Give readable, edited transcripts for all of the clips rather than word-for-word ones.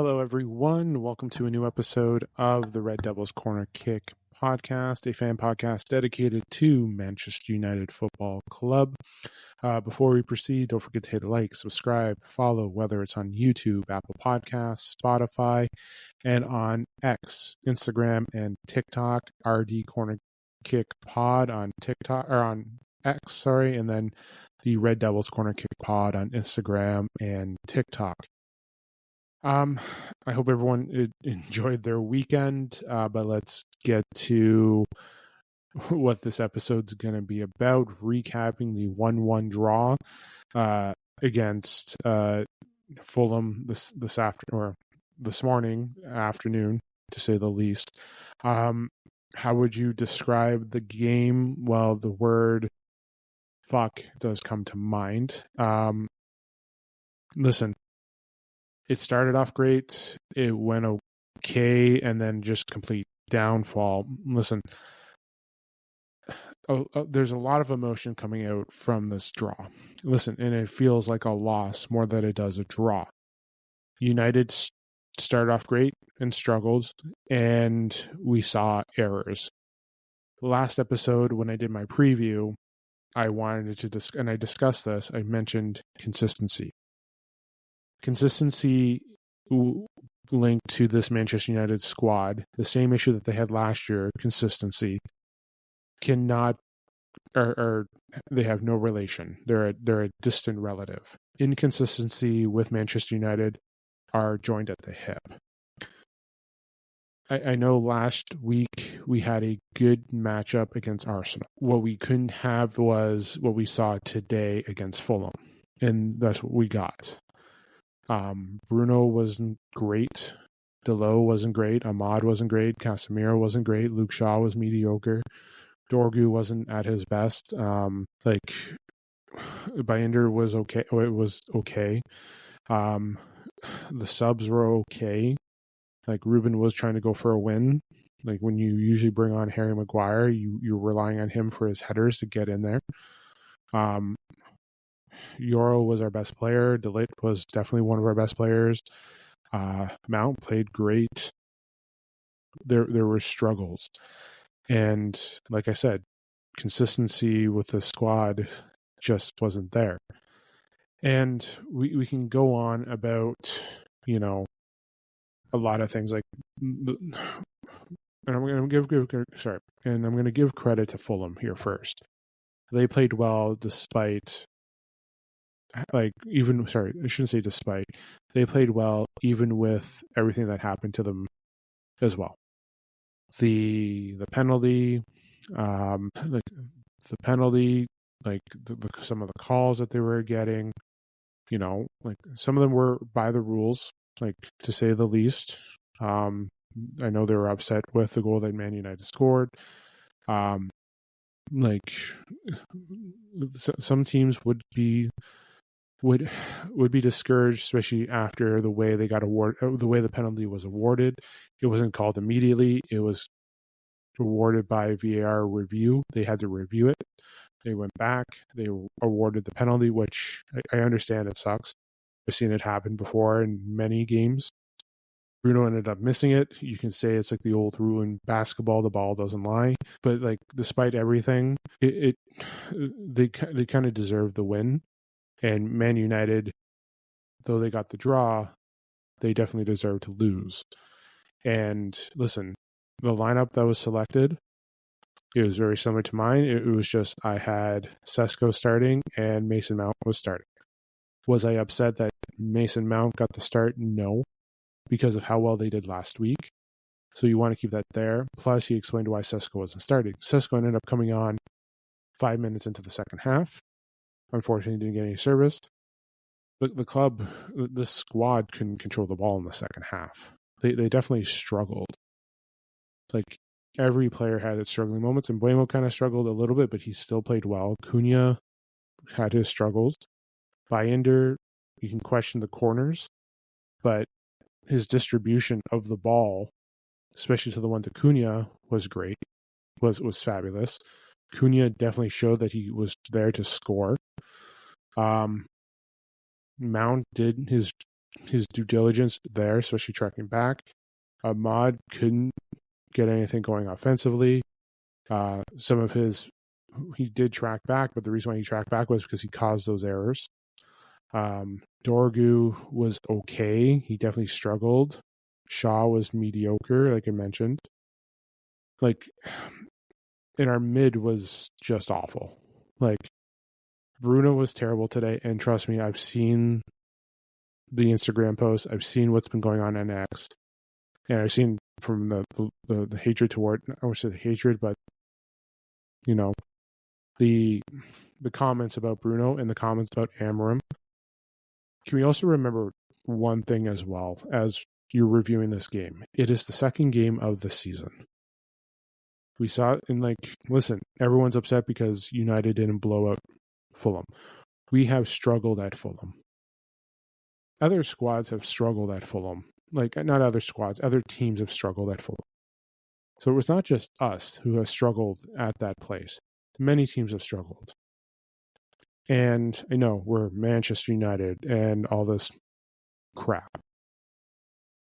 Hello, everyone. Welcome to a new episode of the Red Devils Corner Kick podcast, a fan podcast dedicated to Manchester United Football Club. Before we proceed, don't forget to hit like, subscribe, follow, whether it's on YouTube, Apple Podcasts, Spotify, and on X, Instagram, and TikTok, RD Corner Kick Pod on TikTok, or on X, and then the Red Devils Corner Kick Pod on Instagram and TikTok. I hope everyone enjoyed their weekend, but let's get to what this episode's going to be about, recapping the 1-1 draw against Fulham this afternoon, to say the least. How would you describe the game? Well, the word fuck does come to mind. Listen, it started off great, it went okay, and then just complete downfall. Listen, there's a lot of emotion coming out from this draw. Listen, and it feels like a loss more than it does a draw. United started off great and struggled, and we saw errors. Last episode, when I did my preview, I wanted to and I discussed this, I mentioned consistency. Consistency linked to this Manchester United squad, the same issue that they had last year, consistency, cannot, or they have no relation. They're a distant relative. Inconsistency with Manchester United are joined at the hip. I know last week we had a good matchup against Arsenal. What we couldn't have was what we saw today against Fulham, and that's what we got. Bruno wasn't great. Delo wasn't great. Ahmad wasn't great. Casemiro wasn't great. Luke Shaw was mediocre. Dorgu wasn't at his best. Bayender was okay. It was okay. The subs were okay. Like, Ruben was trying to go for a win. Like, when you usually bring on Harry Maguire, you're relying on him for his headers to get in there. Yoro was our best player. De Ligt was definitely one of our best players. Mount played great. There were struggles. And like I said, consistency with the squad just wasn't there. And we can go on about, a lot of things, like, and I'm going to give credit to Fulham here first. They played well despite, I shouldn't say despite. They played well even with everything that happened to them as well. The penalty, some of the calls that they were getting, some of them were by the rules, to say the least. I know they were upset with the goal that Man United scored. Some teams would be discouraged, especially after the way they got awarded, the way the penalty was awarded. It wasn't called immediately. It was awarded by VAR review. They had to review it. They went back. They awarded the penalty, which I understand it sucks. I've seen it happen before in many games. Bruno ended up missing it. You can say it's like the old rule in basketball: the ball doesn't lie. But despite everything, they kind of deserved the win. And Man United, though they got the draw, they definitely deserve to lose. And listen, the lineup that was selected, it was very similar to mine. It was just, I had Sesko starting and Mason Mount was starting. Was I upset that Mason Mount got the start? No, because of how well they did last week. So you want to keep that there. Plus, he explained why Sesko wasn't starting. Sesko ended up coming on 5 minutes into the second half. Unfortunately, didn't get any service. But the squad couldn't control the ball in the second half. They definitely struggled. Every player had its struggling moments, and Buemo kind of struggled a little bit, but he still played well. Cunha had his struggles. Bayender, you can question the corners, but his distribution of the ball, especially to the one to Cunha, was great, was fabulous. Cunha definitely showed that he was there to score. Mount did his his due diligence there, especially tracking back. Ahmad couldn't get anything going offensively. Some of he did track back, but the reason why he tracked back was because he caused those errors. Dorgu was okay. He definitely struggled. Shaw was mediocre, like I mentioned. Like, and our mid was just awful. Like, Bruno was terrible today, and trust me, I've seen the Instagram posts. I've seen what's been going on X, and I've seen from the hatred toward, I would say the hatred, but you know, the comments about Bruno and the comments about Amarim. Can we also remember one thing as well as you're reviewing this game? It is the second game of the season. We saw it in, listen, everyone's upset because United didn't blow up Fulham. We have struggled at Fulham. Other squads have struggled at Fulham. Not other squads, other teams have struggled at Fulham. So it was not just us who have struggled at that place. Many teams have struggled. And I know we're Manchester United and all this crap.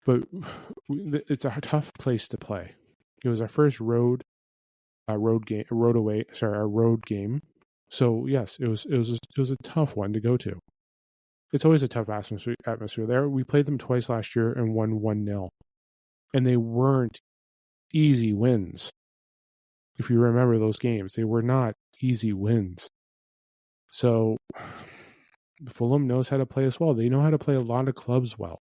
But it's a tough place to play. It was our first road game. So yes, it was a tough one to go to. It's always a tough atmosphere there. We played them twice last year and won 1-0. And they weren't easy wins. If you remember those games, they were not easy wins. So Fulham knows how to play us well. They know how to play a lot of clubs well.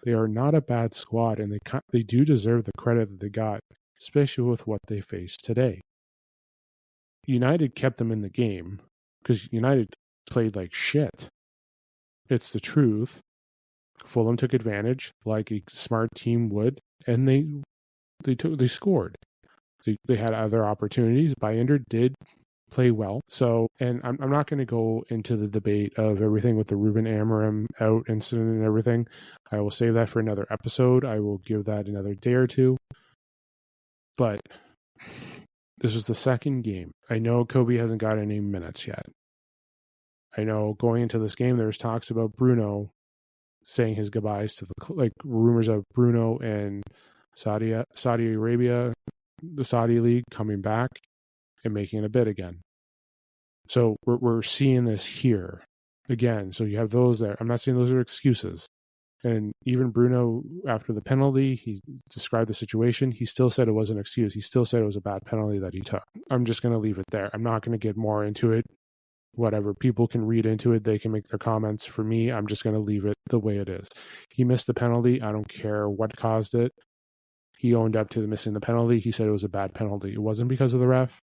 They are not a bad squad, and they do deserve the credit that they got, especially with what they faced today. United kept them in the game because United played like shit. It's the truth. Fulham took advantage like a smart team would, and they scored. They had other opportunities. Bayender did play well. So, and I'm not going to go into the debate of everything with the Ruben Amorim out incident and everything. I will save that for another episode. I will give that another day or two. But this was the second game. I know Kobe hasn't got any minutes yet. I know going into this game, there's talks about Bruno saying his goodbyes to rumors of Bruno and Saudi Arabia, the Saudi League coming back and making a bid again. So we're seeing this here again. So you have those there. I'm not saying those are excuses. And even Bruno, after the penalty, he described the situation. He still said it was an excuse. He still said it was a bad penalty that he took. I'm just going to leave it there. I'm not going to get more into it. Whatever. People can read into it. They can make their comments. For me, I'm just going to leave it the way it is. He missed the penalty. I don't care what caused it. He owned up to missing the penalty. He said it was a bad penalty. It wasn't because of the ref.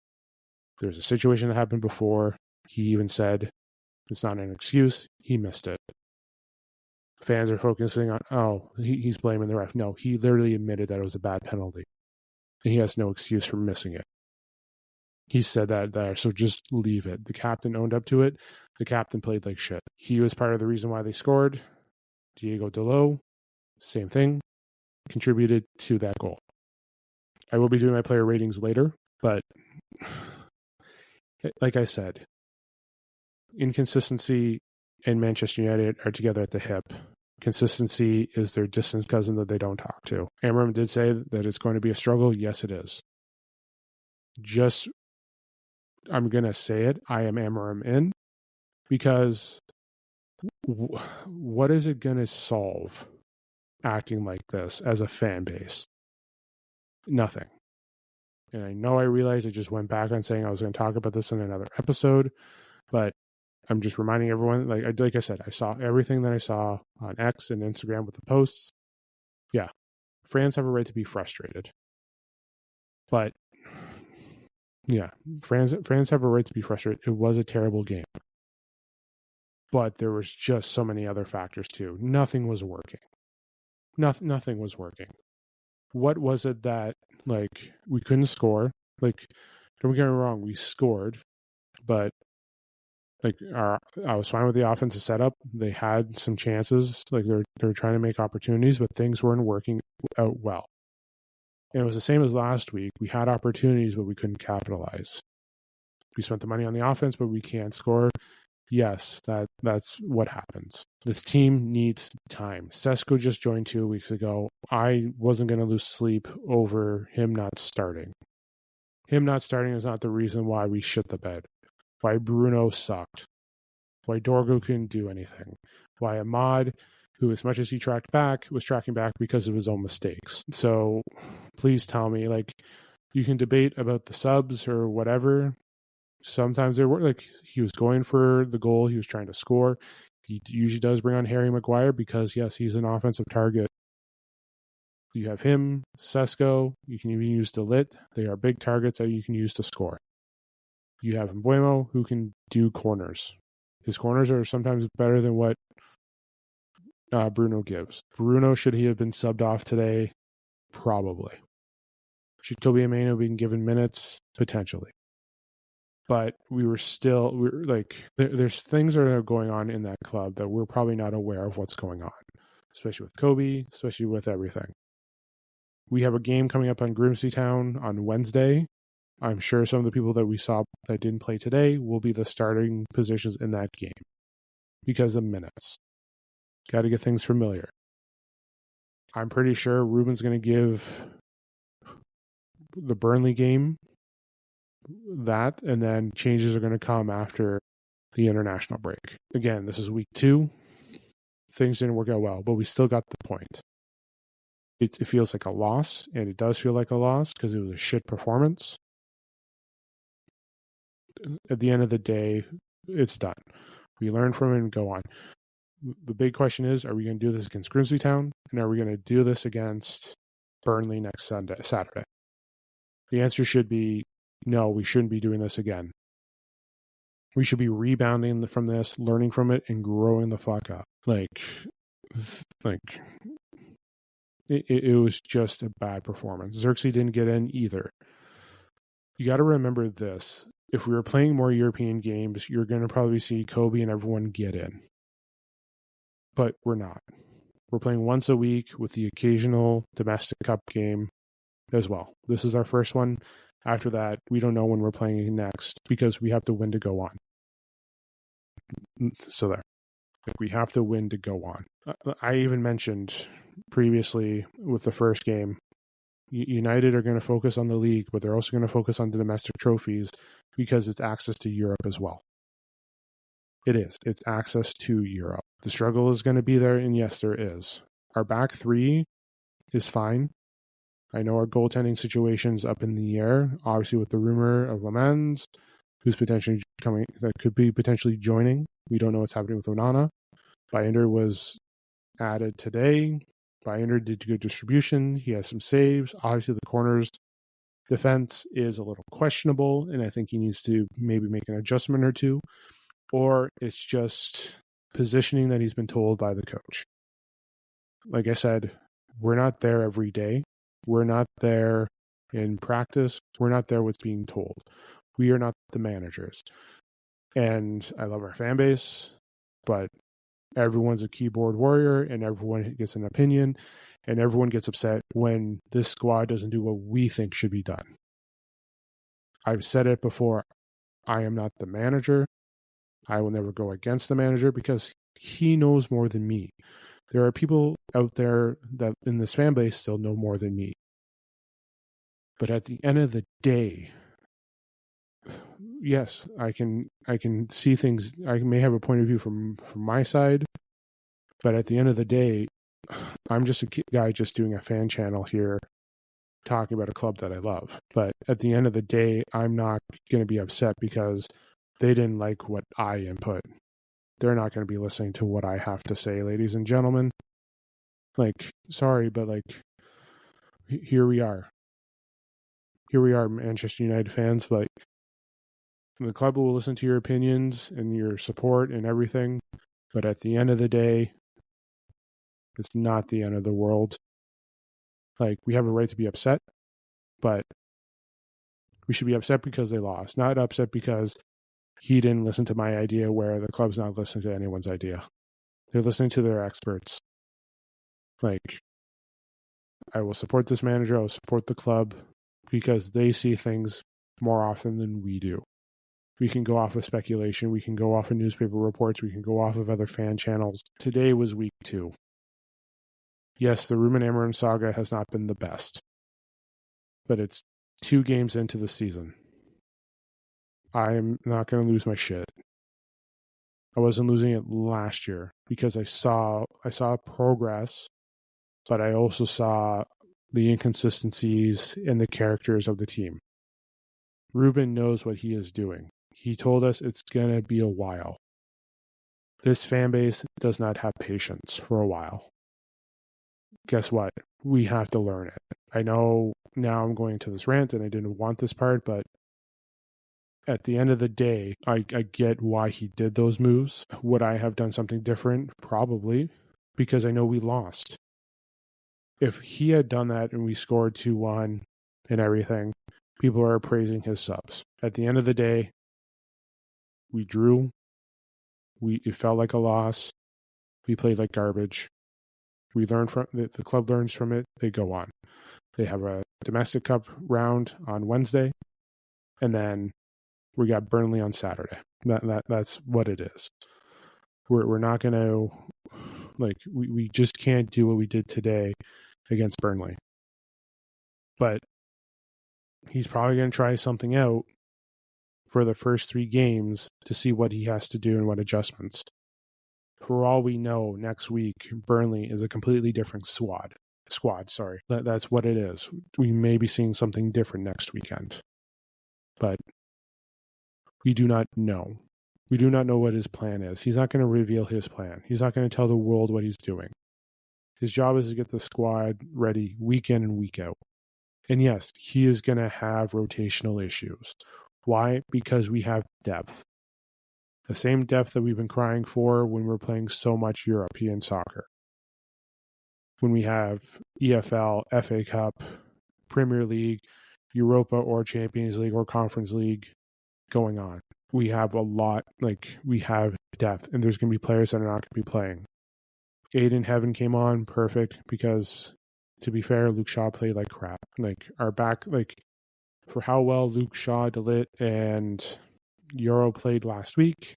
There's a situation that happened before. He even said it's not an excuse. He missed it. Fans are focusing on, he's blaming the ref. No, he literally admitted that it was a bad penalty. And he has no excuse for missing it. He said that there, so just leave it. The captain owned up to it. The captain played like shit. He was part of the reason why they scored. Diego Dalot, same thing, contributed to that goal. I will be doing my player ratings later, but like I said, Inconsistency and Manchester United are together at the hip. Consistency is their distant cousin that they don't talk to. Amorim did say that it's going to be a struggle. Yes, it is. I'm going to say it. I am Amorim in, because what is it going to solve acting like this as a fan base? Nothing. And I realized I just went back on saying I was going to talk about this in another episode, but I'm just reminding everyone, like I said, I saw everything that I saw on X and Instagram with the posts. Yeah, fans have a right to be frustrated. But, yeah, fans have a right to be frustrated. It was a terrible game. But there was just so many other factors, too. Nothing was working. Nothing was working. What was it that, we couldn't score? Don't get me wrong, we scored, but I was fine with the offensive setup. They had some chances. They're trying to make opportunities, but things weren't working out well. And it was the same as last week. We had opportunities, but we couldn't capitalize. We spent the money on the offense, but we can't score. Yes, that's what happens. This team needs time. Sesko just joined 2 weeks ago. I wasn't going to lose sleep over him not starting. Him not starting is not the reason why we shit the bed. Why Bruno sucked. Why Dorgo couldn't do anything. Why Ahmad, who as much as he tracked back, was tracking back because of his own mistakes. So please tell me, like, you can debate about the subs or whatever. Sometimes they were like, he was going for the goal, he was trying to score. He usually does bring on Harry Maguire because, yes, he's an offensive target. You have him, Sesko, you can even use Delit. They are big targets that you can use to score. You have Mbuemo, who can do corners. His corners are sometimes better than what Bruno gives. Bruno, should he have been subbed off today? Probably. Should Kobe Ameno be given minutes? Potentially. But we're like, there's things that are going on in that club that we're probably not aware of what's going on, especially with Kobe, especially with everything. We have a game coming up on Grimsby Town on Wednesday. I'm sure some of the people that we saw that didn't play today will be the starting positions in that game because of minutes. Got to get things familiar. I'm pretty sure Ruben's going to give the Burnley game that, and then changes are going to come after the international break. Again, this is week 2. Things didn't work out well, but we still got the point. It feels like a loss, and it does feel like a loss because it was a shit performance. At the end of the day, it's done. We learn from it and go on. The big question is, are we going to do this against Grimsby Town? And are we going to do this against Burnley next Saturday? The answer should be no, we shouldn't be doing this again. We should be rebounding from this, learning from it, and growing the fuck up. It was just a bad performance. Xerxes didn't get in either. You got to remember this. If we were playing more European games, you're going to probably see Kobe and everyone get in. But we're not. We're playing once a week with the occasional domestic cup game as well. This is our first one. After that, we don't know when we're playing next because we have to win to go on. So there. We have to win to go on. I even mentioned previously with the first game, United are going to focus on the league, but they're also going to focus on the domestic trophies because it's access to Europe as well. It is. It's access to Europe. The struggle is going to be there, and yes, there is. Our back 3 is fine. I know our goaltending situation's up in the air, obviously with the rumor of Lemans, who's potentially coming, that could be potentially joining. We don't know what's happening with Onana. Binder was added today. Binder did good distribution. He has some saves. Obviously, the corners defense is a little questionable, and I think he needs to maybe make an adjustment or two. Or it's just positioning that he's been told by the coach. Like I said, we're not there every day. We're not there in practice. We're not there what's being told. We are not the managers. And I love our fan base, but everyone's a keyboard warrior and everyone gets an opinion and everyone gets upset when this squad doesn't do what we think should be done. I've said it before. I am not the manager. I will never go against the manager because he knows more than me. There are people out there that in this fan base still know more than me. But at the end of the day, yes, I can see things. I may have a point of view from my side, but at the end of the day, I'm just a guy just doing a fan channel here talking about a club that I love. But at the end of the day, I'm not going to be upset because they didn't like what I input. They're not going to be listening to what I have to say, ladies and gentlemen. Like, sorry, but like, here we are. Here we are, Manchester United fans, but the club will listen to your opinions and your support and everything. But at the end of the day, it's not the end of the world. Like, we have a right to be upset, but we should be upset because they lost, not upset because he didn't listen to my idea where the club's not listening to anyone's idea. They're listening to their experts. Like, I will support this manager. I will support the club because they see things more often than we do. We can go off of speculation. We can go off of newspaper reports. We can go off of other fan channels. Today was week 2. Yes, the Ruben Amorim saga has not been the best, but it's 2 games into the season. I'm not going to lose my shit. I wasn't losing it last year because I saw progress, but I also saw the inconsistencies in the characters of the team. Ruben knows what he is doing. He told us it's going to be a while. This fan base does not have patience for a while. Guess what? We have to learn it. I know now I'm going into this rant and I didn't want this part, but at the end of the day, I get why he did those moves. Would I have done something different? Probably, because I know we lost. If he had done that and we scored 2-1 and everything, people are praising his subs. At the end of the day, we drew. It felt like a loss. We played like garbage. We learned from the club learns from it. They go on. They have a domestic cup round on Wednesday, and then we got Burnley on Saturday. That's what it is. We're not going to we just can't do what we did today against Burnley. But he's probably going to try something out for the first 3 games to see what he has to do and what adjustments. For all we know, next week, Burnley is a completely different squad. That's what it is. We may be seeing something different next weekend. But we do not know. We do not know what his plan is. He's not going to reveal his plan. He's not going to tell the world what he's doing. His job is to get the squad ready week in and week out. And yes, he is going to have rotational issues. Why? Because we have depth. The same depth that we've been crying for when we're playing so much European soccer. When we have EFL, FA Cup, Premier League, Europa or Champions League or Conference League going on. We have a lot, we have depth, and there's going to be players that are not going to be playing. Aiden Heaven came on, perfect, because, to be fair, Luke Shaw played like crap. Our back, for how well Luke Shaw, Delit, and Euro played last week,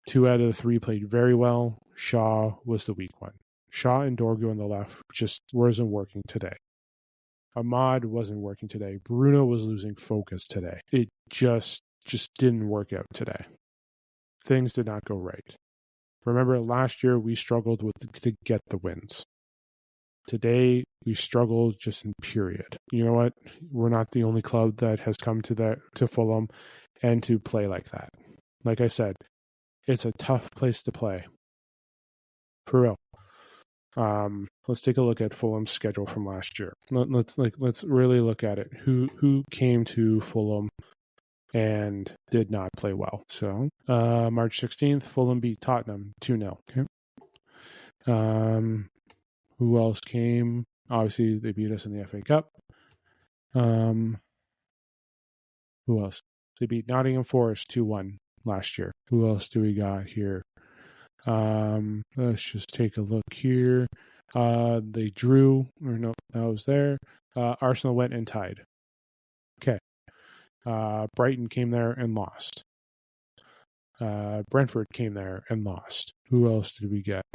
2 out of the 3 played very well. Shaw was the weak one. Shaw and Dorgu on the left just wasn't working today. Ahmad wasn't working today. Bruno was losing focus today. It just didn't work out today. Things did not go right. Remember, last year we struggled to get the wins. Today we struggled just in period. You know what? We're not the only club that has come to Fulham and to play like that. Like I said, it's a tough place to play. For real. Let's take a look at Fulham's schedule from last year. Let's really look at it. Who came to Fulham and did not play well? So March 16th, Fulham beat Tottenham 2-0. Okay. Who else came? Obviously, they beat us in the FA Cup. Who else? They beat Nottingham Forest 2-1 last year. Who else do we got here? Let's just take a look here. They drew, or no, that was there. Arsenal went and tied. Okay. Brighton came there and lost. Brentford came there and lost. Who else did we get?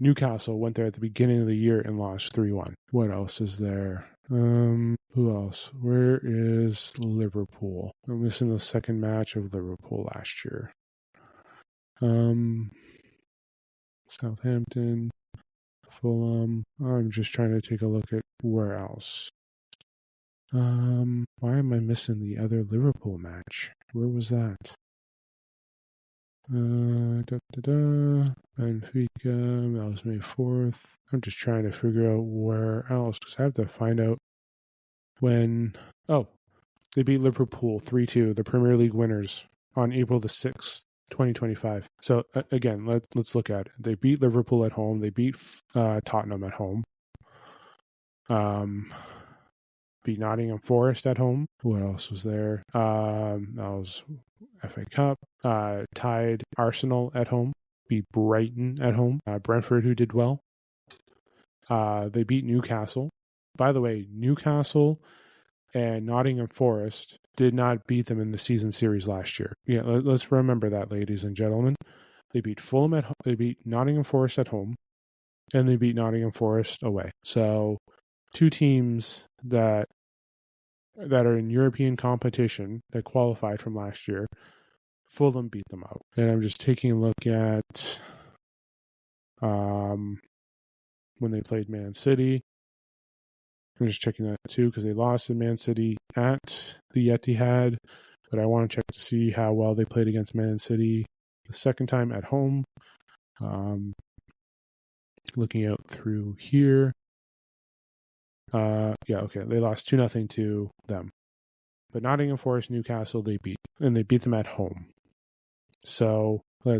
Newcastle went there at the beginning of the year and lost 3-1. What else is there? Who else? Where is Liverpool? I'm missing the second match of Liverpool last year. Southampton, Fulham. I'm just trying to take a look at where else. Why am I missing the other Liverpool match? Where was that? Benfica, that was May 4th. I'm just trying to figure out where else, because I have to find out when. Oh, they beat Liverpool 3-2, the Premier League winners, on April the 6th, 2025. So again, let's look at it. They beat Liverpool at home. They beat Tottenham at home. Beat Nottingham Forest at home. What else was there? That was FA Cup. Tied Arsenal at home. Beat Brighton at home. Brentford, who did well. They beat Newcastle. By the way, Newcastle And Nottingham Forest did not beat them in the season series last year. Yeah, let's remember that, ladies and gentlemen. They beat Fulham at home. They beat Nottingham Forest at home, and they beat Nottingham Forest away. So, two teams that are in European competition that qualified from last year, Fulham beat them out. And I'm just taking a look at when they played Man City. I'm just checking that too because they lost to Man City at the Etihad. But I want to check to see how well they played against Man City the second time at home. Looking out through here. Okay. They lost 2-0 to them. But Nottingham Forest, Newcastle, they beat. And they beat them at home. So they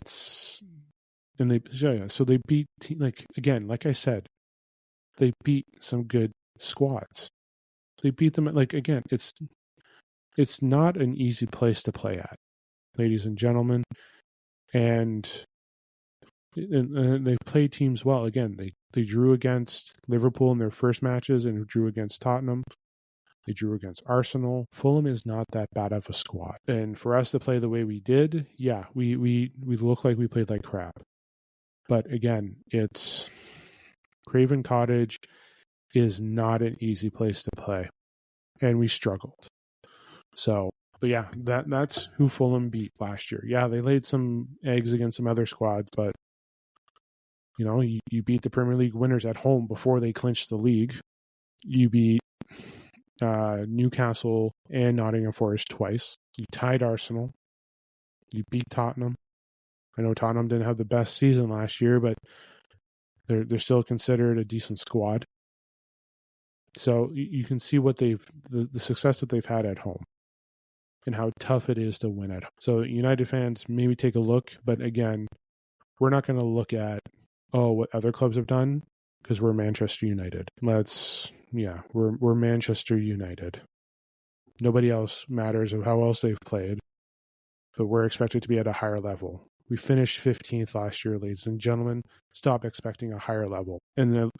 beat, like I said, they beat some good squads. They beat them again, it's not an easy place to play at, ladies and gentlemen. And they play teams well. Again, they drew against Liverpool in their first matches and drew against Tottenham. They drew against Arsenal. Fulham is not that bad of a squad. And for us to play the way we did, yeah, we look like we played like crap. But again, it's Craven Cottage is not an easy place to play. And we struggled. So, but yeah, that's who Fulham beat last year. Yeah, they laid some eggs against some other squads, but you beat the Premier League winners at home before they clinched the league. You beat Newcastle and Nottingham Forest twice. You tied Arsenal. You beat Tottenham. I know Tottenham didn't have the best season last year, but they're still considered a decent squad. So you can see what the success that they've had at home and how tough it is to win at home. So United fans, maybe take a look, but again, we're not going to look at what other clubs have done because we're Manchester United. We're Manchester United. Nobody else matters of how else they've played, but we're expected to be at a higher level. We finished 15th last year, ladies and gentlemen. Stop expecting a higher level. And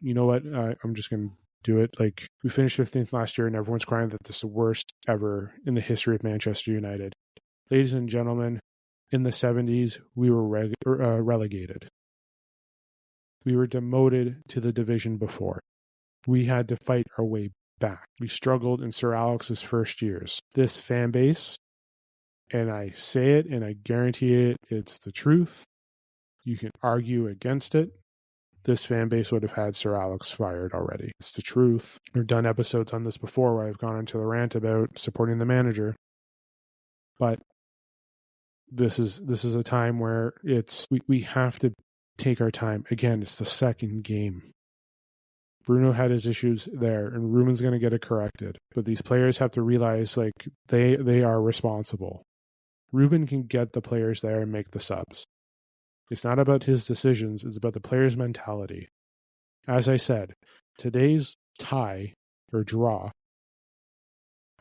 you know what? I'm just going to do it. We finished 15th last year and everyone's crying that this is the worst ever in the history of Manchester United. Ladies and gentlemen, in the 70s, we were relegated. We were demoted to the division before. We had to fight our way back. We struggled in Sir Alex's first years. This fan base, and I say it and I guarantee it's the truth. You can argue against it. This fan base would have had Sir Alex fired already. It's the truth. I've done episodes on this before where I've gone into the rant about supporting the manager. But this is a time where we have to take our time. Again, it's the second game. Bruno had his issues there, and Ruben's going to get it corrected. But these players have to realize they are responsible. Ruben can get the players there and make the subs. It's not about his decisions, it's about the players' mentality. As I said, today's tie or draw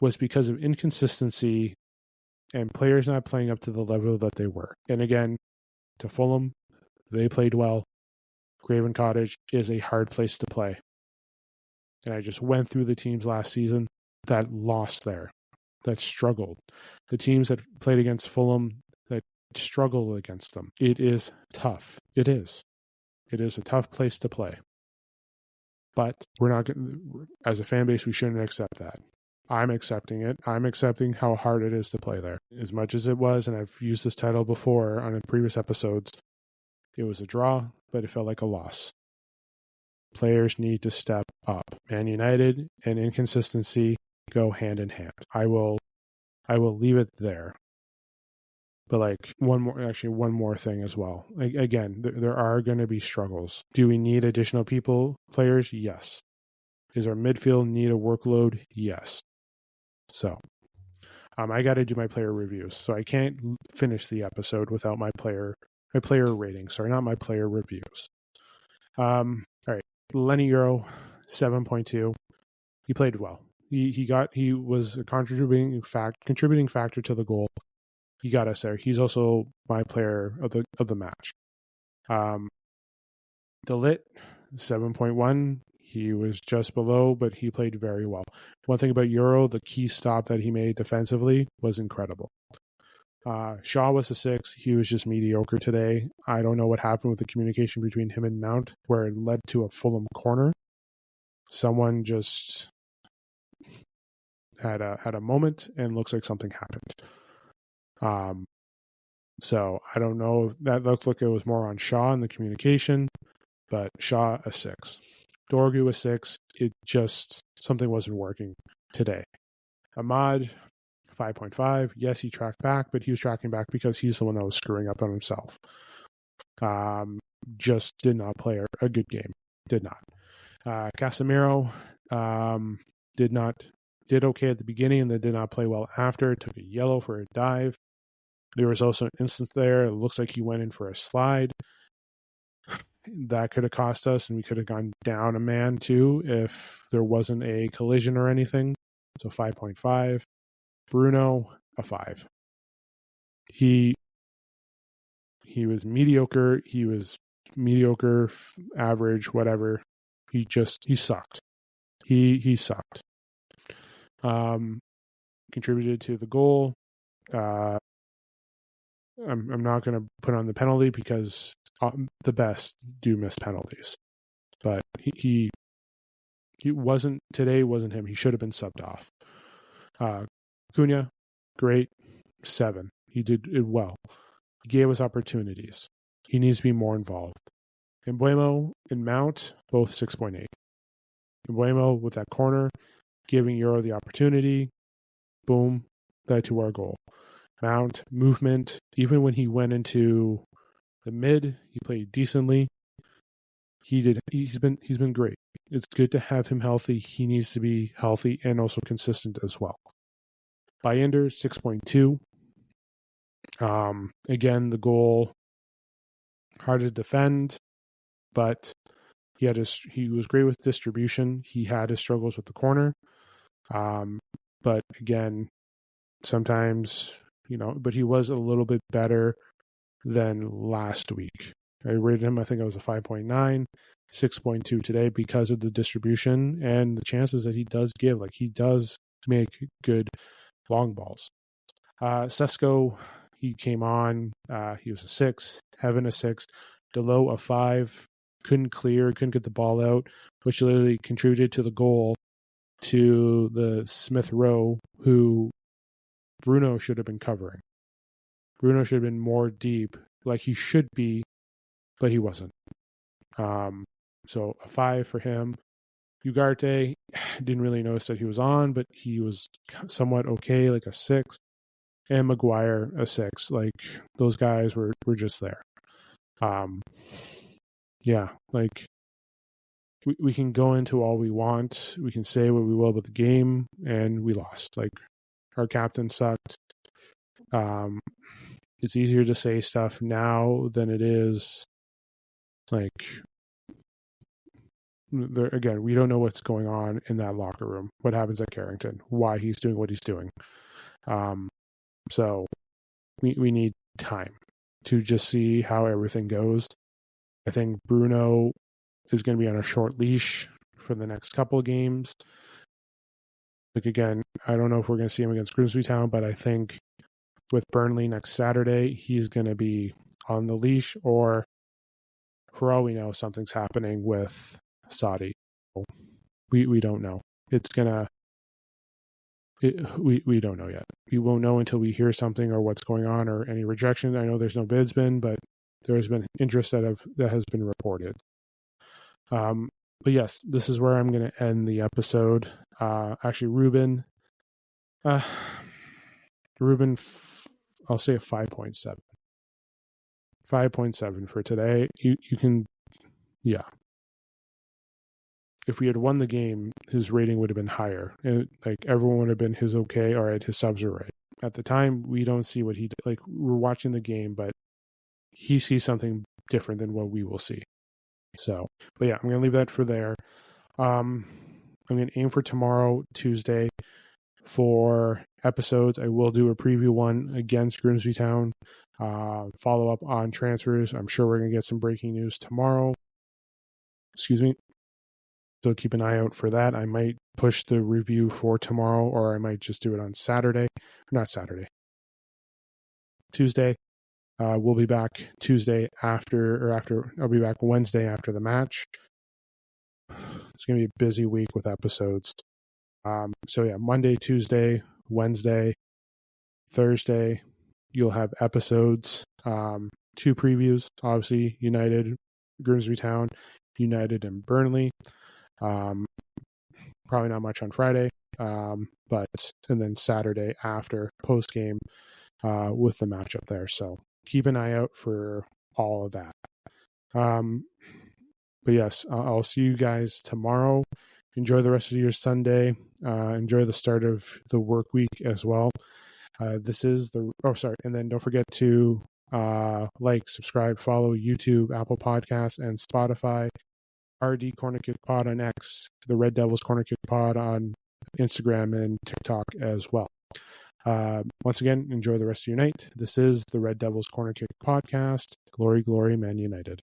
was because of inconsistency and players not playing up to the level that they were. And again, to Fulham, they played well. Craven Cottage is a hard place to play. And I just went through the teams last season that lost there, that struggled. The teams that played against Fulham that struggled against them. It is tough. It is. It is a tough place to play. But we're not as a fan base, we shouldn't accept that. I'm accepting it. I'm accepting how hard it is to play there. As much as it was, and I've used this title before on previous episodes, it was a draw, but it felt like a loss. Players need to step up. Man United and inconsistency go hand in hand. I will leave it there. But one more thing as well. Again, there are going to be struggles. Do we need additional players? Yes. Does our midfield need a workload? Yes. So, I got to do my player reviews. So I can't finish the episode without my player ratings. Sorry, not my player reviews. All right. Lenny Euro, 7.2. He played well. He was a contributing factor to the goal. He got us there. He's also my player of the match. De Ligt, 7.1. He was just below, but he played very well. One thing about Euro, the key stop that he made defensively was incredible. Shaw was a 6. He was just mediocre today. I don't know what happened with the communication between him and Mount, where it led to a Fulham corner. Someone just had a moment, and looks like something happened. So I don't know. That looked like it was more on Shaw in the communication, but Shaw a 6. Dorgu a 6. It just, something wasn't working today. Ahmad 5.5. Yes, he tracked back, but he was tracking back because he's the one that was screwing up on himself. Just did not play a good game. Did not. Casemiro did okay at the beginning and then did not play well after. Took a yellow for a dive. There was also an instance there. It looks like he went in for a slide. That could have cost us, and we could have gone down a man too if there wasn't a collision or anything. So 5.5. Bruno, a 5. He was mediocre. He was mediocre, average, whatever. He sucked. He sucked. Contributed to the goal. I'm not going to put on the penalty because the best do miss penalties, but he wasn't today. Wasn't him. He should have been subbed off. Cunha, great, 7. He did it well. He gave us opportunities. He needs to be more involved. Embuemo and Mount, both 6.8. Embuemo with that corner, giving Euro the opportunity. Boom, led to our goal. Mount, movement, even when he went into the mid, he played decently. He's been great. It's good to have him healthy. He needs to be healthy and also consistent as well. Bayender, 6.2. Again, the goal, hard to defend, but he was great with distribution. He had his struggles with the corner. But again, sometimes, but he was a little bit better than last week. I rated him, I think it was a 5.9, 6.2 today because of the distribution and the chances that he does give. Like, he does make good long balls. Sesko, he came on. He was a 6. Heaven a 6. Delo a 5. Couldn't get the ball out, which literally contributed to the goal to the Smith Rowe, who Bruno should have been covering. Bruno should have been more deep, like he should be, but he wasn't. So a 5 for him. Ugarte, didn't really notice that he was on, but he was somewhat okay, like a 6. And Maguire, a 6. Like, those guys were just there. Yeah, like, we can go into all we want. We can say what we will about the game, and we lost. Like, our captain sucked. It's easier to say stuff now than it is, like, again, we don't know what's going on in that locker room, what happens at Carrington, why he's doing what he's doing. So we need time to just see how everything goes. I think Bruno is going to be on a short leash for the next couple of games. Like, again, I don't know if we're going to see him against Grimsby Town, but I think with Burnley next Saturday, he's going to be on the leash, or for all we know, something's happening with Saudi. We don't know. We don't know yet. We won't know until we hear something or what's going on or any rejection. I know there's no bids been, but there has been interest that has been reported. But yes, this is where I'm going to end the episode. Actually, Ruben, I'll say a 5.7. 5.7 for today. You can, yeah. If we had won the game, his rating would have been higher. Like, everyone would have been his okay, all right, his subs are right. At the time, we don't see what he did. Like, we're watching the game, but he sees something different than what we will see. So, but yeah, I'm going to leave that for there. I'm going to aim for tomorrow, Tuesday, for episodes. I will do a preview one against Grimsby Town. Follow up on transfers. I'm sure we're going to get some breaking news tomorrow. Excuse me. So keep an eye out for that. I might push the review for tomorrow, or I might just do it on Saturday. Not Saturday. Tuesday. We'll be back Tuesday after I'll be back Wednesday after the match. It's going to be a busy week with episodes. Monday, Tuesday, Wednesday, Thursday, you'll have episodes. 2 previews, obviously, United, Grimsby Town, United and Burnley. Probably not much on Friday, and then Saturday after post game with the matchup there. So keep an eye out for all of that. But yes, I'll see you guys tomorrow. Enjoy the rest of your Sunday. Enjoy the start of the work week as well. And then don't forget to subscribe, follow YouTube, Apple Podcasts, and Spotify. RD Corner Kick Pod on X, the Red Devils Corner Kick Pod on Instagram and TikTok as well. Once again, enjoy the rest of your night. This is the Red Devils Corner Kick Podcast. Glory, glory, Man United.